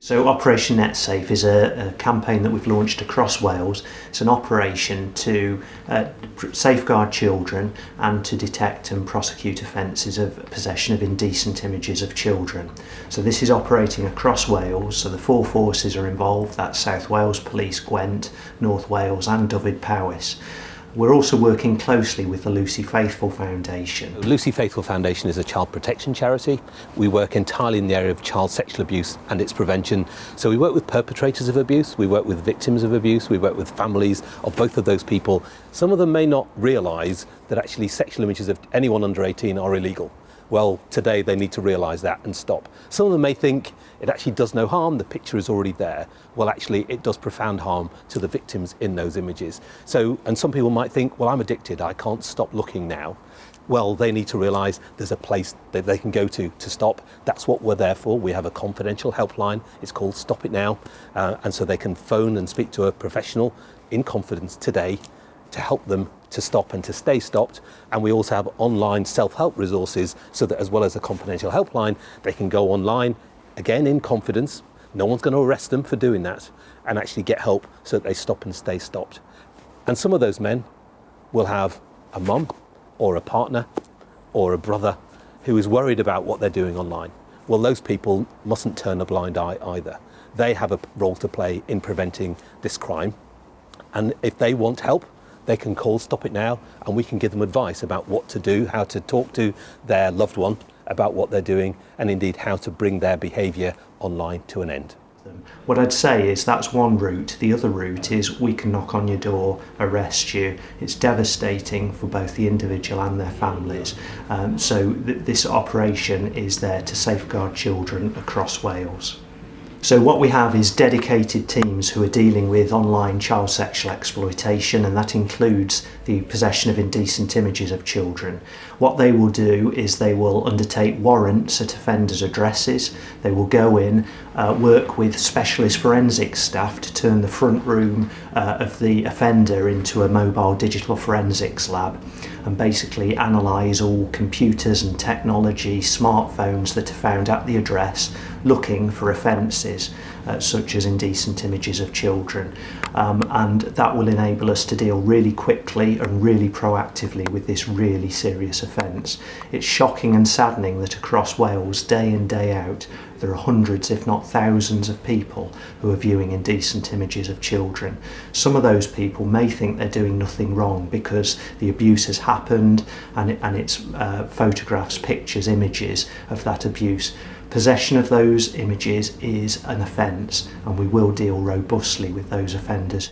So Operation NetSafe is a campaign that we've launched across Wales. It's an operation to safeguard children and to detect and prosecute offences of possession of indecent images of children. So this is operating across Wales, so the four forces are involved, that's South Wales Police, Gwent, North Wales and Dyfed Powys. We're also working closely with the Lucy Faithfull Foundation. Lucy Faithfull Foundation is a child protection charity. We work entirely in the area of child sexual abuse and its prevention. So we work with perpetrators of abuse, we work with victims of abuse, we work with families of both of those people. Some of them may not realise that actually sexual images of anyone under 18 are illegal. Well, today they need to realise that and stop. Some of them may think it actually does no harm, the picture is already there. Well, actually it does profound harm to the victims in those images. And some people might think, well, I'm addicted, I can't stop looking now. Well, they need to realise there's a place that they can go to stop. That's what we're there for. We have a confidential helpline, it's called Stop It Now. And so they can phone and speak to a professional in confidence today to help them to stop and to stay stopped. And we also have online self-help resources so that as well as a confidential helpline, they can go online, again in confidence, no one's going to arrest them for doing that, and actually get help so that they stop and stay stopped. And some of those men will have a mum or a partner or a brother who is worried about what they're doing online. Well, those people mustn't turn a blind eye either. They have a role to play in preventing this crime. And if they want help, they can call Stop It Now and we can give them advice about what to do, how to talk to their loved one about what they're doing, and indeed how to bring their behaviour online to an end. What I'd say is that's one route. The other route is we can knock on your door, arrest you. It's devastating for both the individual and their families. This operation is there to safeguard children across Wales. So what we have is dedicated teams who are dealing with online child sexual exploitation, and that includes the possession of indecent images of children. What they will do is they will undertake warrants at offenders' addresses. They will go in, work with specialist forensics staff to turn the front room of the offender into a mobile digital forensics lab and basically analyse all computers and technology, smartphones that are found at the address looking for offences such as indecent images of children. And that will enable us to deal really quickly and really proactively with this really serious offence. It's shocking and saddening that across Wales, day in, day out, there are hundreds, if not thousands of people who are viewing indecent images of children. Some of those people may think they're doing nothing wrong because the abuse has happened and it's photographs, pictures, images of that abuse. Possession of those images is an offence, and we will deal robustly with those offenders.